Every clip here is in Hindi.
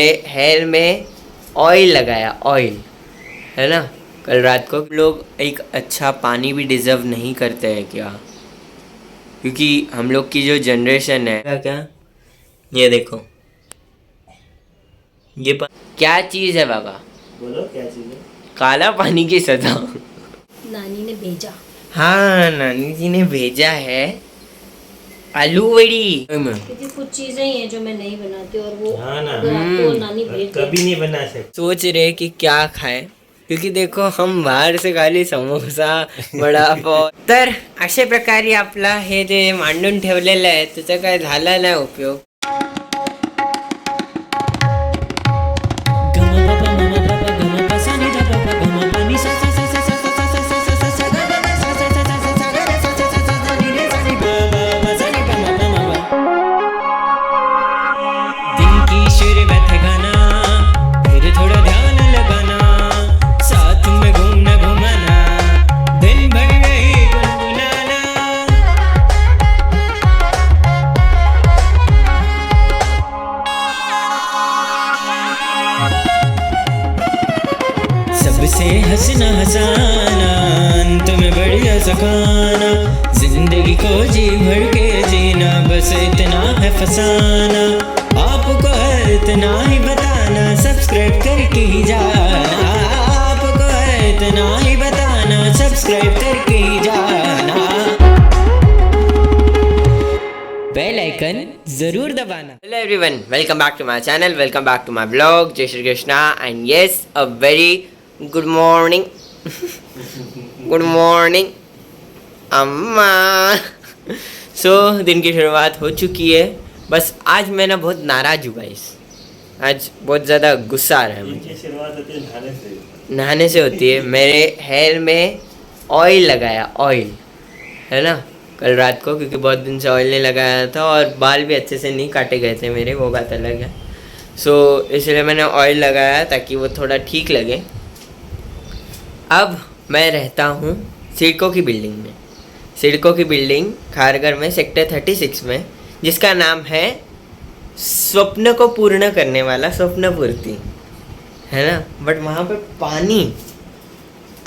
हेयर में ऑयल लगाया, ऑयल है ना। कल रात को लोग एक अच्छा पानी भी डिज़र्व नहीं करते हैं क्या? क्योंकि हम लोग की जो जनरेशन है क्या, ये देखो ये क्या चीज़ है बाबा? बोलो क्या चीज़ है? काला पानी की सजा। नानी ने भेजा। हाँ, नानी जी ने भेजा है आलू वड़ी। क्योंकि कुछ चीजें ही हैं जो मैं नहीं बनाती और वो हाँ ना। अगर आपको नानी भेज दे कभी नहीं बना सकते। सोच रहे कि क्या खाएं, क्योंकि देखो हम बाहेर से खाली समोसा वडापाव तर अशा प्रकारे आपला हे जे मांडून ठेवलेलं आहे त्याचा काय झाला नाही उपयोग. सबसे हंसना हंसाना तुम्हें बढ़िया सखाना, जिंदगी को जी भर के जीना, बस इतना है फसाना, आपको है इतना ही बताना, सब्सक्राइब करके ही जाना, आपको है इतना ही बताना, सब्सक्राइब करके ही जाना, बेल आइकन जरूर दबाना. Hello everyone, welcome back to my channel, welcome back to my vlog. Jai Shri Krishna and yes, a very good morning. Good morning अम्मा. So दिन की शुरुआत हो चुकी है. बस आज मैं ना बहुत नाराज हूँ गाइस. आज बहुत ज़्यादा गुस्सा आ रहा है मुझे. शुरुआत होती है नहाने से. नहाने से होती है. मेरे हेयर में ऑयल लगाया, ऑयल है ना कल रात को, क्योंकि बहुत दिन से ऑयल नहीं लगाया था और बाल भी अच्छे से नहीं काटे गए थे मेरे, वो बात अलग है. सो इसलिए मैंने ऑयल लगाया ताकि वो थोड़ा ठीक लगे. अब मैं रहता हूँ सिडको की बिल्डिंग में, सिडको की बिल्डिंग खारघर में सेक्टर 36 में, जिसका नाम है स्वप्न को पूर्ण करने वाला स्वप्नपूर्ति है ना. बट वहाँ पे पानी,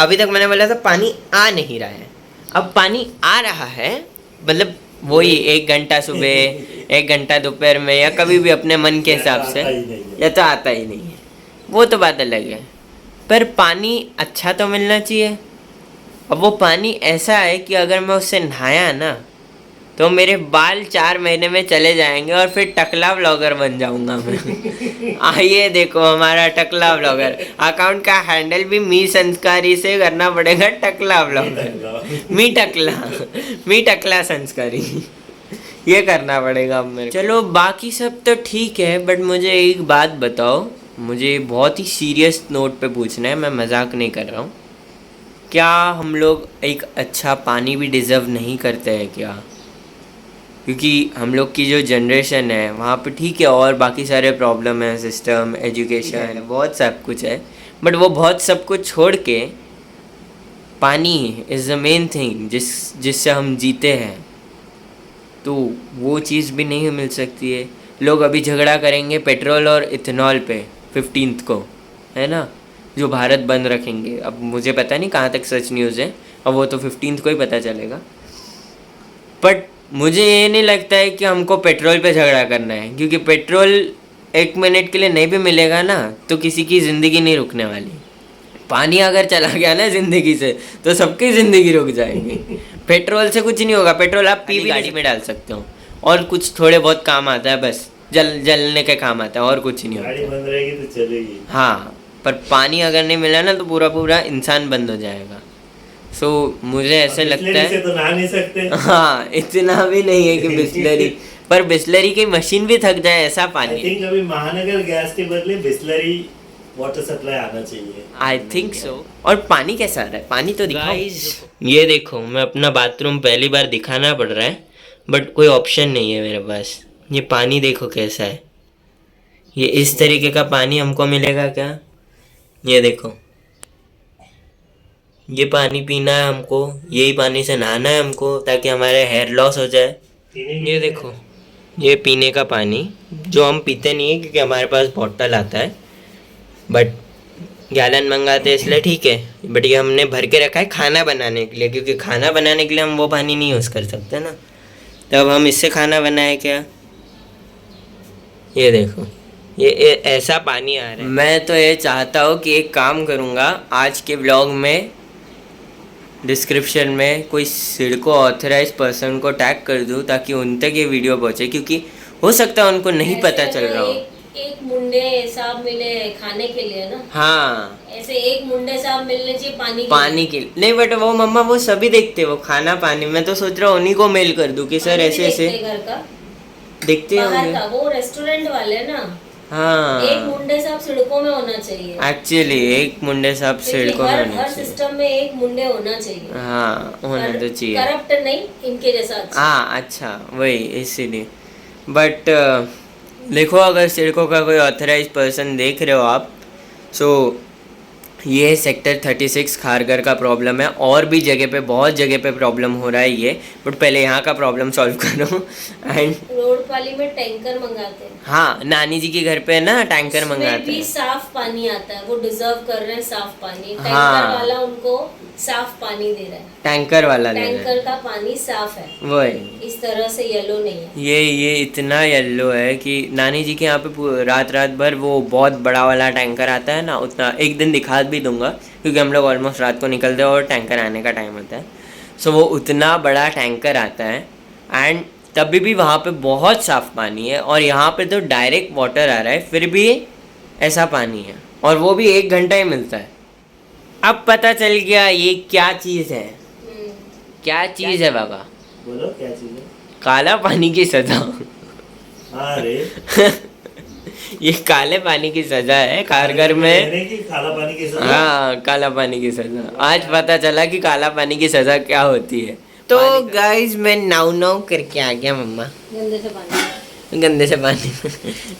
अभी तक मैंने बोला था पानी आ नहीं रहा है. अब पानी आ रहा है, मतलब वही 1 घंटा सुबह 1 घंटा दोपहर में या कभी भी अपने मन के हिसाब से, या तो आता ही नहीं है, वो तो बात अलग है. पर पानी अच्छा तो मिलना चाहिए. अब वो पानी ऐसा है कि अगर मैं उससे नहाया ना तो मेरे बाल 4 महीने में चले जाएंगे और फिर टकला व्लॉगर बन जाऊंगा मैं. आइए देखो हमारा टकला व्लॉगर अकाउंट का हैंडल भी मी संस्कारी से करना पड़ेगा. टकला व्लॉगर, मी टकला संस्कारी ये करना पड़ेगा अब मेरे. चलो बाकी सब तो ठीक है, बट मुझे एक बात बताओ, मुझे बहुत ही सीरियस नोट पे पूछना है, मैं मजाक नहीं कर रहा हूँ. क्या हम लोग एक अच्छा पानी भी डिज़र्व नहीं करते हैं क्या? क्योंकि हम लोग की जो जनरेशन है वहाँ पे ठीक है और बाकी सारे प्रॉब्लम है, सिस्टम, एजुकेशन, बहुत सब कुछ है, बट वो बहुत सब कुछ छोड़ के पानी इज़ द मेन थिंग जिससे हम जीते हैं. तो वो चीज़ भी नहीं मिल सकती है. लोग अभी झगड़ा करेंगे पेट्रोल और इथेनॉल पे 15th को, है ना, जो भारत बंद रखेंगे. अब मुझे पता नहीं कहाँ तक सच न्यूज़ है, अब वो तो 15th को ही पता चलेगा. बट मुझे ये नहीं लगता है कि हमको पेट्रोल पे झगड़ा करना है, क्योंकि पेट्रोल 1 मिनट के लिए नहीं भी मिलेगा ना तो किसी की ज़िंदगी नहीं रुकने वाली. पानी अगर चला गया ना ज़िंदगी से तो सबकी ज़िंदगी रुक जाएगी. पेट्रोल से कुछ नहीं होगा. पेट्रोल आप पी भी गाड़ी में डाल सकते हो और कुछ थोड़े बहुत काम आता है, बस जलने के काम आता है और कुछ नहीं होता. गाड़ी बंद रहेगी तो चलेगी. हाँ, पर पानी अगर नहीं मिला ना तो पूरा इंसान बंद हो जाएगा. सो मुझे ऐसे लगता है, से तो नहा नहीं सकते. हाँ इतना भी नहीं है कि बिस्लरी, पर बिस्लरी की मशीन भी थक जाए ऐसा पानी. आई थिंक अभी महानगर गैस के बदले बिस्लरी वाटर सप्लाई आना चाहिए. I think so. और पानी कैसा आ रहा है? पानी तो दिखाओ. ये देखो, मैं अपना बाथरूम पहली बार दिखाना पड़ रहा है, बट कोई ऑप्शन नहीं है मेरे पास. ये पानी देखो कैसा है. ये इस तरीके का पानी हमको मिलेगा क्या? ये देखो, ये पानी पीना है हमको, यही पानी से नहाना है हमको ताकि हमारे हेयर लॉस हो जाए. ये देखो ये पीने का पानी जो हम पीते नहीं है क्योंकि हमारे पास बॉटल आता है, बट गैलन मंगाते हैं इसलिए ठीक है। बट ये हमने भर के रखा है खाना बनाने के लिए, क्योंकि खाना बनाने के लिए हम वो पानी नहीं यूज़ कर सकते ना, तब हम इससे खाना बनाए क्या। ये देखो ये ऐसा पानी आ रहा है। मैं तो ये चाहता हूँ कि एक काम करूँगा, आज के व्लॉग में डिस्क्रिप्शन में कोई सिडको ऑथराइज पर्सन को टैग कर दूँ ताकि उन तक ये वीडियो पहुँचे, क्योंकि हो सकता है उनको नहीं पता चल रहा हो। एक मुंडे साहब मिले खाने के लिए ना। हाँ ऐसे एक मुंडे साहब मिलने चाहिए पानी के लिए। नहीं बट वो मम्मा वो सभी देखते वो खाना पानी। मैं तो सोच रहा हूँ उन्हीं को मेल कर दूँ कि सर ऐसे ऐसे घर का देखते बाहर का, वो रेस्टोरेंट वाले ना। हाँ एक मुंडे साहब सिड़कों में होना चाहिए एक्चुअली, एक मुंडे साहब सिडको में होना हर चाहिए। सिस्टम में एक मुंडे होना चाहिए। हाँ होना तो चाहिए। करप्ट नहीं, इनके जैसा अच्छा। हाँ अच्छा वही इसीलिए। बट देखो अगर सिडको का कोई ऑथराइज पर्सन देख रहे हो आप, सो ये सेक्टर 36 खारघर का प्रॉब्लम है, और भी जगह पे बहुत जगह पे प्रॉब्लम हो रहा है ये, बट पहले यहाँ का प्रॉब्लम सॉल्व करो। एंड रोड वाली में टैंकर मंगाते हैं। हाँ नानी जी के घर पे ना टैंकर मंगाते भी हैं। साफ पानी आता है, वो डिजर्व कर रहे हैं साफ पानी। टैंकर हाँ। वाला उनको साफ पानी दे रहा है। टैंकर वाला दे रहा है। टैंकर का पानी साफ है, वही इस तरह से येलो नहीं है। ये इतना येलो है कि नानी जी के यहाँ पे रात भर वो बहुत बड़ा वाला टैंकर आता है ना, उतना एक दिन दिखा भी दूंगा क्योंकि हम लोग ऑलमोस्ट रात को निकलते हैं और टैंकर आने का टाइम होता है। सो वो उतना बड़ा टैंकर आता है एंड तभी भी वहाँ पे बहुत साफ़ पानी है, और यहाँ पे तो डायरेक्ट वाटर आ रहा है फिर भी ऐसा पानी है, और वो भी 1 घंटा ही मिलता है। अब पता चल गया ये क्या चीज़ है। क्या चीज़ है बाबा? बोलो क्या चीज है? काला पानी की सजा। अरे ये काले पानी की सजा है खारघर में। कहने की काला पानी की सजा। हाँ काला पानी की सजा। आज पता चला कि काला पानी की सजा क्या होती है। तो गाइस मैं नाउ करके आ गया मम्मा गंदे से पानी। गंदे से पानी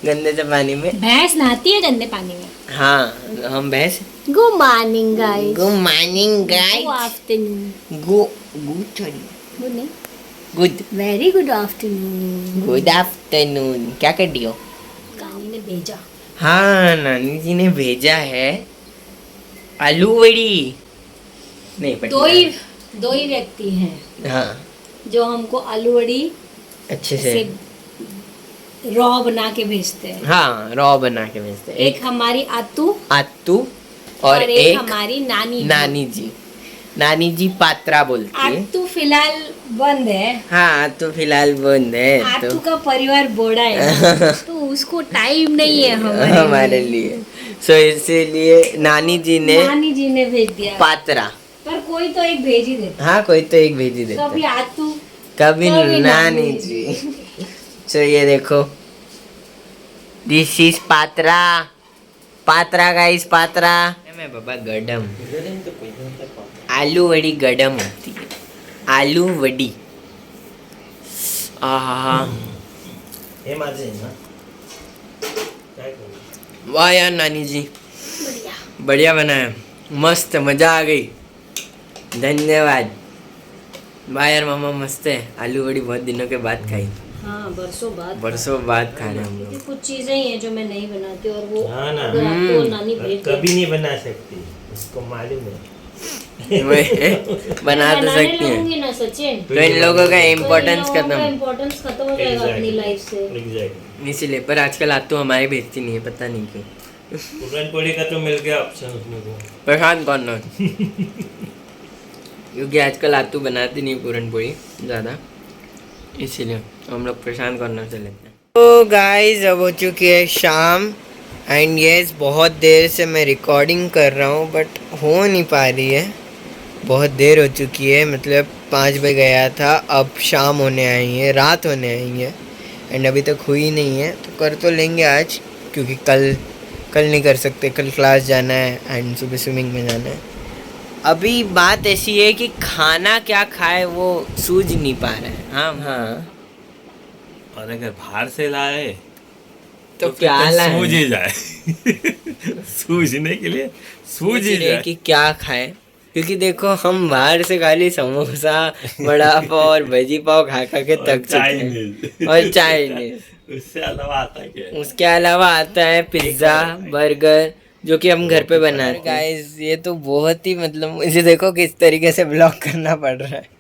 गंदे से पानी में। भैंस नहाती है गंदे पानी में। हाँ हम भैंस। Good morning guys. Good morning good guys. Afternoon. Good good नहीं, good very good afternoon. Good afternoon. क्या कर रही हो? नानी ने भेजा। हाँ नानी जी ने भेजा है आलू वड़ी। नहीं दो ही व्यक्ति हैं हाँ जो हमको आलू वड़ी अच्छे से रॉ बना के भेजते हैं। हाँ रॉ बना के भेजते हैं। एक हमारी आतू आतू और एक हमारी नानी। नानी जी पात्रा बोलती है। आतू फिलहाल बंद है। हाँ आतू फिलहाल बंद है आतू तो का परिवार बड़ा है तो उसको टाइम नहीं है हमारे लिए। सो इसीलिए नानी जी ने भेज दिया। पात्रा। पर कोई तो एक भेज ही देता। हाँ कोई तो एक भेज ही देता कभी है। आतू कभी कभी नानी जी। सो ये देखो this is Patra guys Patra. मैं बाबा गडम आलू वड़ी गडम होती है। आलू वड़ी आहा हे माझे आहे ना काय करू? वाह यार नानी जी बढ़िया बनाया, मस्त मज़ा आ गई, धन्यवाद। वाह यार मामा मस्त है। आलू वड़ी बहुत दिनों के बाद खाई। हाँ बरसों बाद खा रहे हम लोग। कुछ चीजें ही हैं जो मैं नहीं बनाती और वो हाँ ना। अगर आपको नानी भेज दे कभी नहीं बना सकती, उसको मालूम है। बना तो बनाने सकती हैं लगूंगी ना सचिन, तो इन लोगों का इम्पोर्टेंस खत्म इम्पोर्टेंस खत्म हो जाएगा अपनी लाइफ से। एग्जैक्टली। इसीलिए। पर आजकल आतू हमारी भेजती नहीं है, पता नहीं क्यों। पुरणपोळी का तो मिल गया ऑप्शन उसमें को। परेशान कौन ना क्योंकि आजकल आतू बनाती नहीं पूरनपोली ज़्यादा, इसीलिए हम लोग परेशान करना से लेते हैं। तो गाइस अब हो चुकी है शाम एंड यस बहुत देर से मैं रिकॉर्डिंग कर रहा हूँ बट हो नहीं पा रही है। बहुत देर हो चुकी है, मतलब 5 बजे गया था, अब शाम होने आई है, रात होने आई है एंड अभी तक हुई नहीं है। तो कर तो लेंगे आज क्योंकि कल नहीं कर सकते, कल क्लास जाना है एंड सुबह स्विमिंग में जाना है। अभी बात ऐसी है कि खाना क्या खाए वो सूझ नहीं पा रहा है। हाँ और अगर बाहर से लाए तो क्या लाए? सूझ ही जाए। सूझने के लिए सूझ ही सोच रहे जाए। कि क्या खाए क्योंकि देखो हम बाहर से खाली समोसा बड़ा पाव और भजी पाव खा खा के थक चुके हैं चाइनीज और चाइनीज। उससे अलावा आता क्या है? उसके अलावा आता है पिज्ज़ा बर्गर जो कि हम घर पे बनाते हैं। गाइस ये तो बहुत ही मतलब मुझे देखो किस तरीके से ब्लॉग करना पड़ रहा है।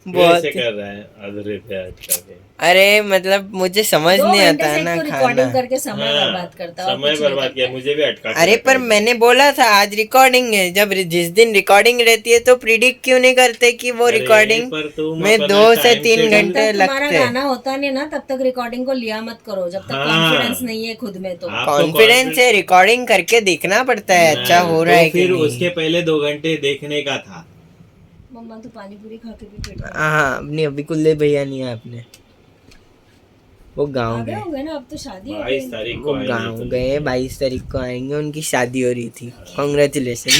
बहुत कैसे कर रहा है अधूरे पे आज का के? अरे मतलब मुझे समझ नहीं आता है ना रिकॉर्डिंग खाना। करके समय हाँ, बर्बाद करता है और समय कुछ नहीं बर्बाद किया, मुझे भी अटका के अरे रखा पर है। मैंने बोला था आज रिकॉर्डिंग है। जब जिस दिन रिकॉर्डिंग रहती है तो प्रिडिक्ट क्यों नहीं करते कि वो अरे, रिकॉर्डिंग पर तुम में अपना 2 से time 3 schedule- जब घंटे तक तुम्हारा लगते हैं। गाना होता नहीं ना तब तक रिकॉर्डिंग को लिया मत करो जब तक हाँ। कॉन्फिडेंस नहीं है खुद में तो आपको कॉन्फिडेंस है, रिकॉर्डिंग करके देखना पड़ता है अच्छा हो रहा तो है कि फिर नहीं। उसके पहले 2 घंटे देखने का था। मम्मा तो पानी पूरी खा के भी पेट भर हाँ अपनी अभी कुल्ले भैया नहीं है आपने, वो गाँव आगे गए। हो गए ना अब तो शादी हो 22 गई तारीख वो को आएंगे गाँव तो गए 22 तारीख को आएंगे। उनकी शादी हो रही थी। कॉन्ग्रेचुलेशन।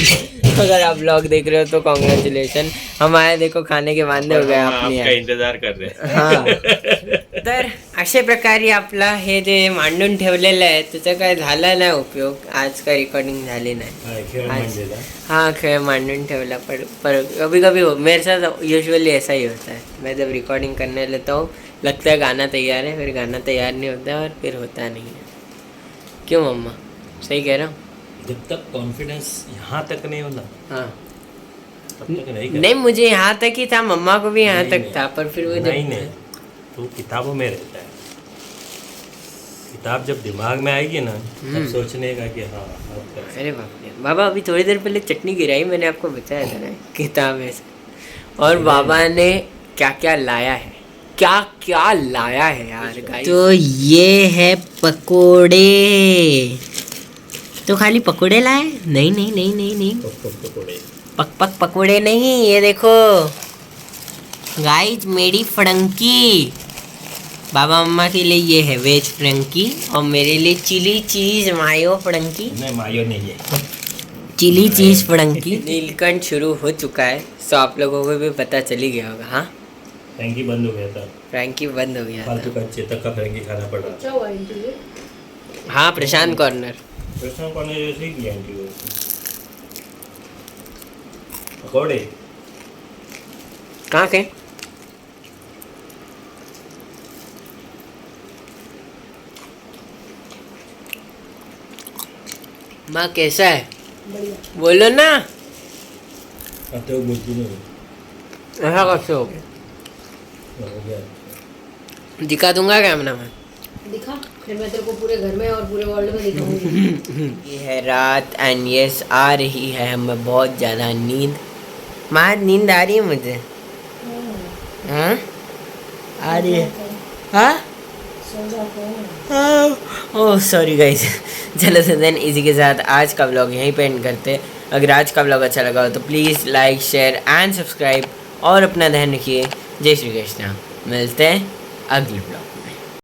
अगर आप ब्लॉग देख रहे हो तो कॉन्ग्रेचुलेशन। हम आए देखो खाने के वांदे हो गए हम आपने आपका इंतजार कर रहे हैं। हा तर अशा प्रकारे आपला हे जे मांडून ठेवलेलं आहे त्याचा काय झाला नाही उपयोग। आज काय रेकॉर्डिंग झाली नाही। हाँ, खेळ मांडलेला. हाँ खेळ मांडून ठेवला पर कभी कभी मेरे साथ यूजुअली ऐसा ही होता है। मैं जब रिकॉर्डिंग करने लेता हूँ लगता है गाना तैयार है, फिर गाना तैयार नहीं होता है और फिर होता नहीं है। क्यों मम्मा सही कह रहा हूँ? जब तक कॉन्फिडेंस यहाँ तक नहीं होना हाँ तब तक नहीं कर नहीं मुझे यहाँ तक ही था, मम्मा को भी यहाँ नहीं, तक नहीं। था पर फिर वो नहीं जब नहीं तो किताबों में रहता है। किताब जब दिमाग में आएगी ना तब सोचने का कि हाँ अब कर अरे बाप रे बाबा अभी थोड़ी देर पहले चटनी गिराई मैंने आपको बताया था ना किताब में से। और बाबा ने क्या क्या लाया है, क्या क्या लाया है यार गाइस। तो ये है पकोड़े। तो खाली पकोड़े लाए? नहीं नहीं नहीं नहीं नहीं पकोड़े। पक पकोड़े नहीं, ये देखो गाइस मेरी फ्रंकी। बाबा मम्मा के लिए ये है वेज फ्रंकी और मेरे लिए चिली चीज मायो फ्रंकी। नहीं मायो नहीं है। Chilli cheese फ्रंकी। नीलकंठ शुरू हो चुका है तो आप लोगों को भी पता चल ही गया होगा। हाँ फ्रैंकी बंद हो गया था। फ्रैंकी बंद हो गया फालतू था। का चेतक का फ्रैंकी खाना पड़ रहा था। अच्छा हुआ इंटरव्यू हाँ प्रशांत कॉर्नर। कृष्ण को ने जैसे ही किया इंटरव्यू। पकोड़े कहाँ के? माँ कैसा है बढ़िया बोलो ना। आते हो बोलती नहीं ऐसा कैसे हो गया? हो गया। दिखा दूंगा कैमरा में। दिखा फिर मैं तेरे को पूरे घर में और पूरे वर्ल्ड में दिखाऊंगी। ये है रात एंड यस आ रही है हमें बहुत ज़्यादा नींद। माँ नींद आ रही है मुझे। हाँ आ रही है। हाँ ओह सॉरी गाइस। चलो तो देन इसी के साथ आज का व्लॉग यहीं पे एंड करते हैं। अगर आज का व्लॉग अच्छा लगा हो तो please like share and subscribe और अपना ध्यान रखिए। जय श्री कृष्णा। मिलते हैं अगले व्लॉग।